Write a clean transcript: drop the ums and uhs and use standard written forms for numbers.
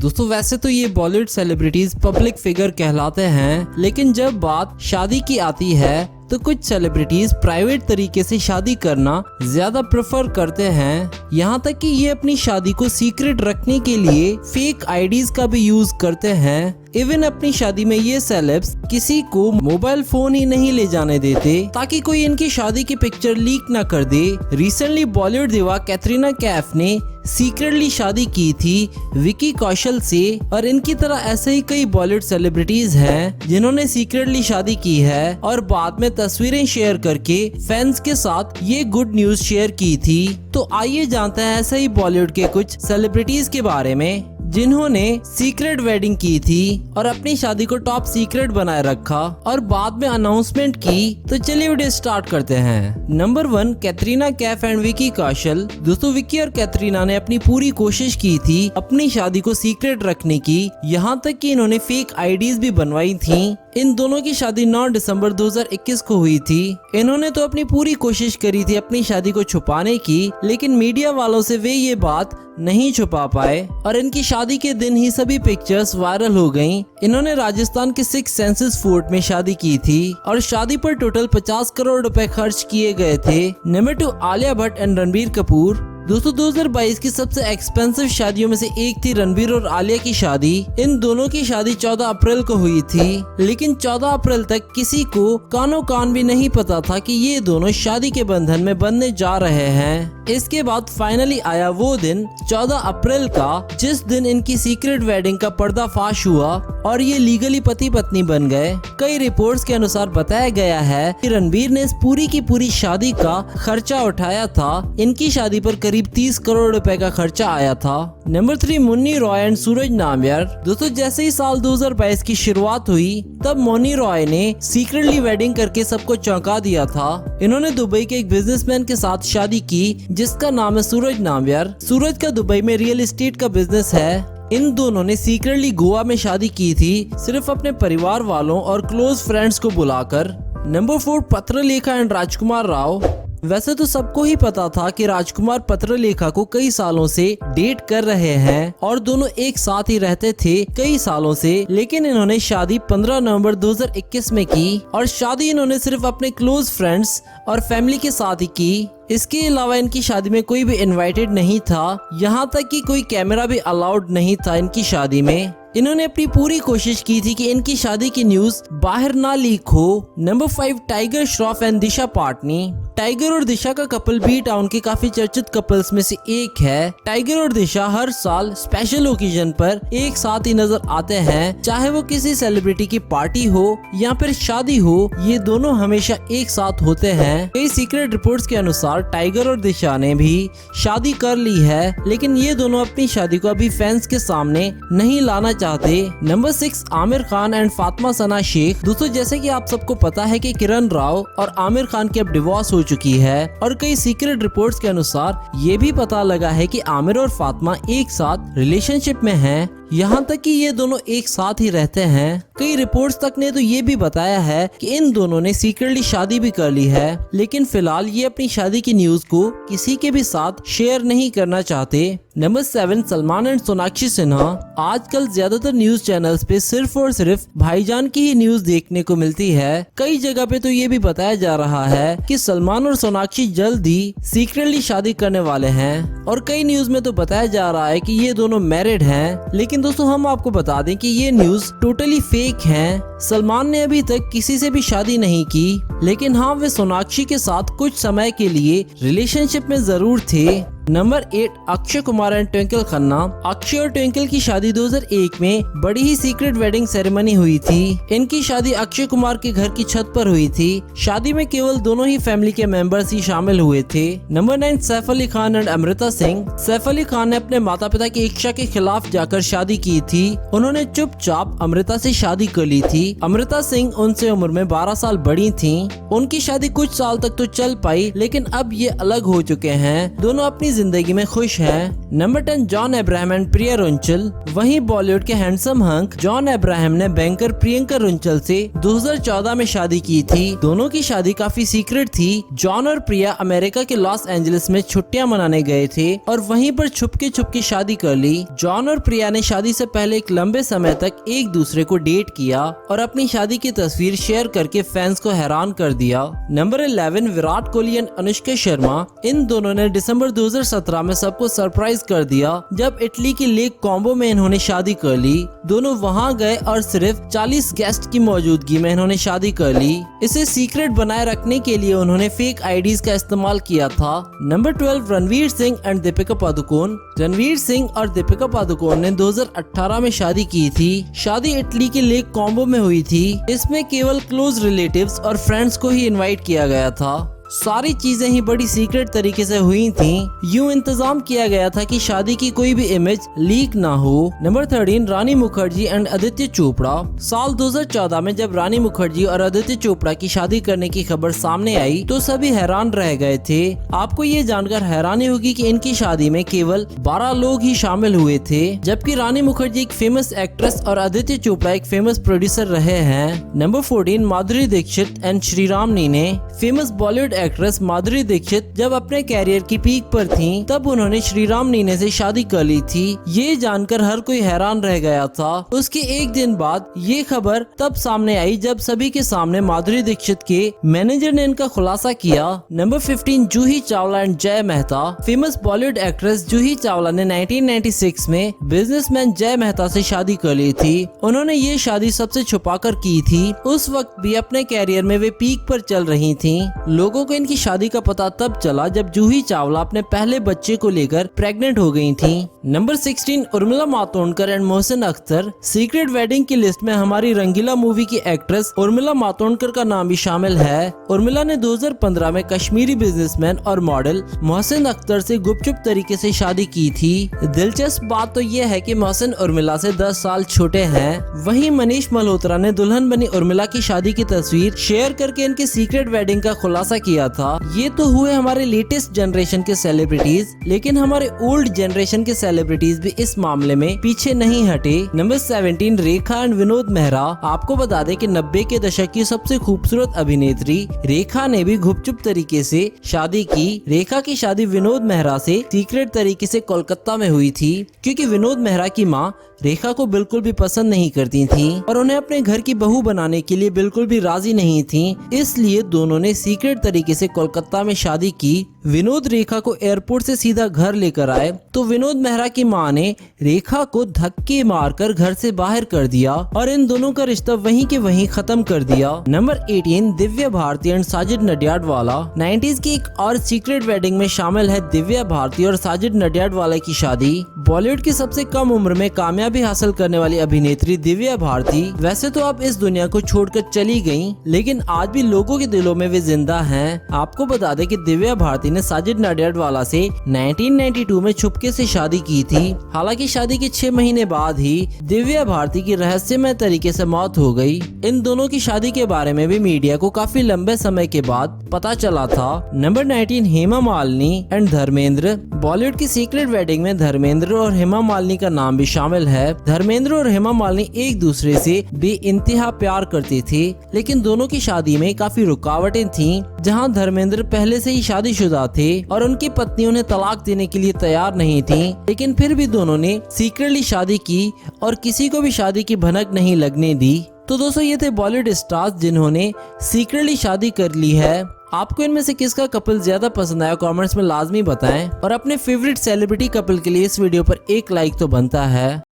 दोस्तों वैसे तो ये बॉलीवुड सेलिब्रिटीज पब्लिक फिगर कहलाते हैं, लेकिन जब बात शादी की आती है तो कुछ सेलिब्रिटीज प्राइवेट तरीके से शादी करना ज्यादा प्रेफर करते हैं। यहाँ तक कि ये अपनी शादी को सीक्रेट रखने के लिए फेक आईडीज का भी यूज करते हैं। इवन अपनी शादी में ये सेलेब्स किसी को मोबाइल फोन ही नहीं ले जाने देते ताकि कोई इनकी शादी की पिक्चर लीक ना कर दे। रिसेंटली बॉलीवुड दिवा कैटरीना कैफ ने सीक्रेटली शादी की थी विकी कौशल से, और इनकी तरह ऐसे ही कई बॉलीवुड सेलिब्रिटीज हैं जिन्होंने सीक्रेटली शादी की है और बाद में तस्वीरें शेयर करके फैंस के साथ ये गुड न्यूज शेयर की थी। तो आइए जानते हैं ऐसे ही बॉलीवुड के कुछ सेलिब्रिटीज के बारे में जिन्होंने सीक्रेट वेडिंग की थी और अपनी शादी को टॉप सीक्रेट बनाए रखा और बाद में अनाउंसमेंट की। तो चलिए वीडियो स्टार्ट करते हैं। Number 1, Katrina Kaif and Vicky Kaushal. दोस्तों विकी और कैटरीना ने अपनी पूरी कोशिश की थी अपनी शादी को सीक्रेट रखने की, यहाँ तक कि इन्होंने फेक आईडीज भी बनवाई थी। इन दोनों की शादी 9 दिसंबर 2021 को हुई थी। इन्होंने तो अपनी पूरी कोशिश करी थी अपनी शादी को छुपाने की, लेकिन मीडिया वालों से वे ये बात नहीं छुपा पाए और इनकी शादी के दिन ही सभी पिक्चर्स वायरल हो गईं। इन्होंने राजस्थान के 6 सेंसेस फोर्ट में शादी की थी और शादी पर टोटल 50 करोड़ रुपए खर्च किए गए थे। Number 2, Alia Bhatt and Ranbir Kapoor. दोस्तों 2022 की सबसे एक्सपेंसिव शादियों में से एक थी रणबीर और आलिया की शादी। इन दोनों की शादी 14 अप्रैल को हुई थी, लेकिन 14 अप्रैल तक किसी को कानो कान भी नहीं पता था कि ये दोनों शादी के बंधन में बंधने जा रहे हैं। इसके बाद फाइनली आया वो दिन 14 अप्रैल का, जिस दिन इनकी सीक्रेट वेडिंग का पर्दाफाश हुआ और ये लीगली पति पत्नी बन गए। कई रिपोर्ट्स के अनुसार बताया गया है कि रणबीर ने इस पूरी की पूरी शादी का खर्चा उठाया था। इनकी शादी पर करीब 30 करोड़ रुपए का खर्चा आया था। नंबर 3, मुन्नी रॉय एंड सूरज नाम्यार। दोस्तों जैसे ही साल 2022 की शुरुआत हुई तब मुन्नी रॉय ने सीक्रेटली वेडिंग करके सबको चौंका दिया था। इन्होंने दुबई के एक बिजनेसमैन के साथ शादी की जिसका नाम है सूरज नाम्यार। सूरज का दुबई में रियल एस्टेट का बिजनेस है। इन दोनों ने सीक्रेटली गोवा में शादी की थी, सिर्फ अपने परिवार वालों और क्लोज फ्रेंड्स को बुलाकर। नंबर 4, पत्रलेखा एंड राजकुमार राव। वैसे तो सबको ही पता था कि राजकुमार पत्रलेखा को कई सालों से डेट कर रहे हैं और दोनों एक साथ ही रहते थे कई सालों से, लेकिन इन्होंने शादी 15 नवंबर 2021 में की और शादी इन्होंने सिर्फ अपने क्लोज फ्रेंड्स और फैमिली के साथ ही की। इसके अलावा इनकी शादी में कोई भी इनवाइटेड नहीं था, यहाँ तक कि कोई कैमरा भी अलाउड नहीं था इनकी शादी में। इन्होंने अपनी पूरी कोशिश की थी कि इनकी शादी की न्यूज बाहर ना लीक हो। Number 5, Tiger Shroff and Disha Patani. टाइगर और दिशा का कपल बी टाउन के काफी चर्चित कपल्स में से एक है। टाइगर और दिशा हर साल स्पेशल ओकेजन पर एक साथ ही नजर आते हैं, चाहे वो किसी सेलिब्रिटी की पार्टी हो या फिर शादी हो, ये दोनों हमेशा एक साथ होते हैं। कई सीक्रेट रिपोर्ट्स के अनुसार टाइगर और दिशा ने भी शादी कर ली है, लेकिन ये दोनों अपनी शादी को अभी फैंस के सामने नहीं लाना चाहते। नंबर 6, आमिर खान एंड फातिमा सना शेख। दोस्तों जैसे कि आप सबको पता है कि किरण राव और आमिर खान की अब डिवोर्स हो चुकी है और कई सीक्रेट रिपोर्ट्स के अनुसार ये भी पता लगा है कि आमिर और फातिमा एक साथ रिलेशनशिप में हैं, यहाँ तक कि ये दोनों एक साथ ही रहते हैं। कई रिपोर्ट्स तक ने तो ये भी बताया है कि इन दोनों ने सीक्रेटली शादी भी कर ली है, लेकिन फिलहाल ये अपनी शादी की न्यूज को किसी के भी साथ शेयर नहीं करना चाहते। Number 7, Salman and Sonakshi Sinha. आजकल ज्यादातर न्यूज चैनल्स पे सिर्फ और सिर्फ भाईजान की ही न्यूज देखने को मिलती है। कई जगह पे तो ये भी बताया जा रहा है कि सलमान और सोनाक्षी जल्द ही सीक्रेटली शादी करने वाले हैं और कई न्यूज में तो बताया जा रहा है कि ये दोनों मैरिड हैं। लेकिन दोस्तों हम आपको बता दें कि ये न्यूज टोटली फेक है। सलमान ने अभी तक किसी से भी शादी नहीं की, लेकिन हाँ वे सोनाक्षी के साथ कुछ समय के लिए रिलेशनशिप में जरूर थे। Number 8, Akshay Kumar and Twinkle Khanna. अक्षय और ट्विंकल की शादी 2001 में बड़ी ही सीक्रेट वेडिंग सेरेमनी हुई थी। इनकी शादी अक्षय कुमार के घर की छत पर हुई थी। शादी में केवल दोनों ही फैमिली के मेंबर्स ही शामिल हुए थे। Number 9, Saif Ali Khan and Amrita Singh. सैफ अली खान ने अपने माता पिता की इच्छा के खिलाफ जाकर शादी की थी। उन्होंने चुपचाप अमृता से शादी कर ली थी। अमृता सिंह उनसे उम्र में 12 साल बड़ी थीं। उनकी शादी कुछ साल तक तो चल पाई, लेकिन अब ये अलग हो चुके हैं। दोनों अपनी जिंदगी में खुश हैं। नंबर 10 जॉन अब्राहम एंड प्रिया रुंचल। वहीं बॉलीवुड के हैंडसम हंक जॉन अब्राहम ने बैंकर प्रियंका रुंचल से 2014 में शादी की थी। दोनों की शादी काफी सीक्रेट थी। जॉन और प्रिया अमेरिका के लॉस एंजलिस में छुट्टियां मनाने गए थे और वहीं पर छुपके शादी कर ली। जॉन और प्रिया ने शादी से पहले एक लंबे समय तक एक दूसरे को डेट किया और अपनी शादी की तस्वीर शेयर करके फैंस को हैरान कर दिया। Number 11 Virat Kohli and Anushka Sharma. इन दोनों ने दिसंबर 2017 में सबको सरप्राइज कर दिया जब इटली की लेक कॉम्बो में इन्होंने शादी कर ली। दोनों वहां गए और सिर्फ 40 गेस्ट की मौजूदगी में इन्होंने शादी कर ली। इसे सीक्रेट बनाए रखने के लिए उन्होंने फेक आईडीज का इस्तेमाल किया था। Number 12 Ranveer Singh and Deepika Padukone. रणवीर सिंह और दीपिका पादुकोण ने 2018 में शादी की थी। शादी इटली के लेक कॉम्बो में हुई थी। इसमें केवल क्लोज रिलेटिव्स और फ्रेंड्स को ही इनवाइट किया गया था। सारी चीजें ही बड़ी सीक्रेट तरीके से हुई थीं। यूं इंतजाम किया गया था कि शादी की कोई भी इमेज लीक ना हो। Number 13 Rani Mukherjee and Aditya Chopra. साल 2014 में जब रानी मुखर्जी और आदित्य चोपड़ा की शादी करने की खबर सामने आई तो सभी हैरान रह गए थे। आपको ये जानकर हैरानी होगी कि इनकी शादी में केवल 12 लोग ही शामिल हुए थे, जबकि रानी मुखर्जी एक फेमस एक्ट्रेस और आदित्य चोपड़ा एक फेमस प्रोड्यूसर रहे हैं। Number 14 Madhuri Dixit and Shriram Nene. Famous Bollywood actress Madhuri Dixit जब अपने कैरियर की पीक पर थीं, तब उन्होंने श्रीराम नीने से शादी कर ली थी। ये जानकर हर कोई हैरान रह गया था। उसके एक दिन बाद ये खबर तब सामने आई जब सभी के सामने माधुरी दीक्षित के मैनेजर ने इनका खुलासा किया। नंबर 15 जूही चावला एंड जय मेहता। फेमस बॉलीवुड एक्ट्रेस जूही चावला ने 1996 में बिजनेसमैन जय मेहता से शादी कर ली थी। उन्होंने ये शादी सबसे छुपाकर की थी। उस वक्त भी अपने कैरियर में वे पीक पर चल रही थी। लोगों को इनकी शादी का पता तब चला जब जूही चावला अपने पहले बच्चे को लेकर प्रेग्नेंट हो गई थी। Number 16 Urmila Matondkar and Mohsin Akhtar. Secret wedding की लिस्ट में हमारी रंगीला मूवी की एक्ट्रेस उर्मिला मातोंडकर का नाम भी शामिल है। उर्मिला ने 2015 में कश्मीरी बिजनेसमैन और मॉडल मोहसिन अख्तर से गुपचुप तरीके से शादी की थी। दिलचस्प बात तो यह है कि मोहसिन उर्मिला से 10 साल छोटे हैं। वहीं मनीष मल्होत्रा ने दुल्हन बनी उर्मिला की शादी की तस्वीर शेयर करके इनके सीक्रेट वेडिंग का खुलासा किया था। ये तो हुए हमारे लेटेस्ट जनरेशन के सेलिब्रिटीज, लेकिन हमारे ओल्ड जनरेशन के सेलिब्रिटीज भी इस मामले में पीछे नहीं हटे। Number 17 Rekha and Vinod Mehra. आपको बता दें कि 90 के दशक की सबसे खूबसूरत अभिनेत्री रेखा ने भी गुपचुप तरीके से शादी की। रेखा की शादी विनोद मेहरा से सीक्रेट तरीके से कोलकाता में हुई थी, क्योंकि विनोद मेहरा की माँ रेखा को बिल्कुल भी पसंद नहीं करती थी और उन्हें अपने घर की बहू बनाने के लिए बिल्कुल भी राजी नहीं थी। इसलिए दोनों ने सीक्रेट तरीके से कोलकाता में शादी की। विनोद रेखा को एयरपोर्ट से सीधा घर लेकर आए तो विनोद मेहरा की मां ने रेखा को धक्के मारकर घर से बाहर कर दिया और इन दोनों का रिश्ता वहीं के वहीं खत्म कर दिया। Number 18 Divya Bharti and Sajid Nadiadwala. 90s की एक और सीक्रेट वेडिंग में शामिल है दिव्या भारती और साजिद नडियाडवाला की शादी। बॉलीवुड की सबसे कम उम्र में कामयाबी हासिल करने वाली अभिनेत्री दिव्या भारती वैसे तो अब इस दुनिया को छोड़कर चली गयी, लेकिन आज भी लोगों के दिलों में वे जिंदा हैं। आपको बता दें कि दिव्या भारती ने साजिद नडियाडवाला से 1992 में छुपके से शादी की थी। हालांकि शादी के 6 महीने बाद ही दिव्या भारती की रहस्यमय तरीके से मौत हो गई। इन दोनों की शादी के बारे में भी मीडिया को काफी लंबे समय के बाद पता चला था। Number 19 Hema Malini and Dharmendra. बॉलीवुड की सीक्रेट वेडिंग में धर्मेंद्र और हेमा मालिनी का नाम भी शामिल है। धर्मेंद्र और हेमा मालिनी एक दूसरे से बेइंतहा प्यार करते थे, लेकिन दोनों की शादी में काफी रुकावटें थीं। जहां धर्मेंद्र पहले से ही शादीशुदा थे और उनकी पत्नी उन्हें तलाक देने के लिए तैयार नहीं थी, लेकिन फिर भी दोनों ने सीक्रेटली शादी की और किसी को भी शादी की भनक नहीं लगने दी। तो दोस्तों ये थे बॉलीवुड स्टार्स जिन्होंने सीक्रेटली शादी कर ली है। आपको इनमें से किसका कपल ज्यादा पसंद आया कमेंट्स में लाजमी बताएं और अपने फेवरेट सेलिब्रिटी कपल के लिए इस वीडियो पर एक लाइक तो बनता है।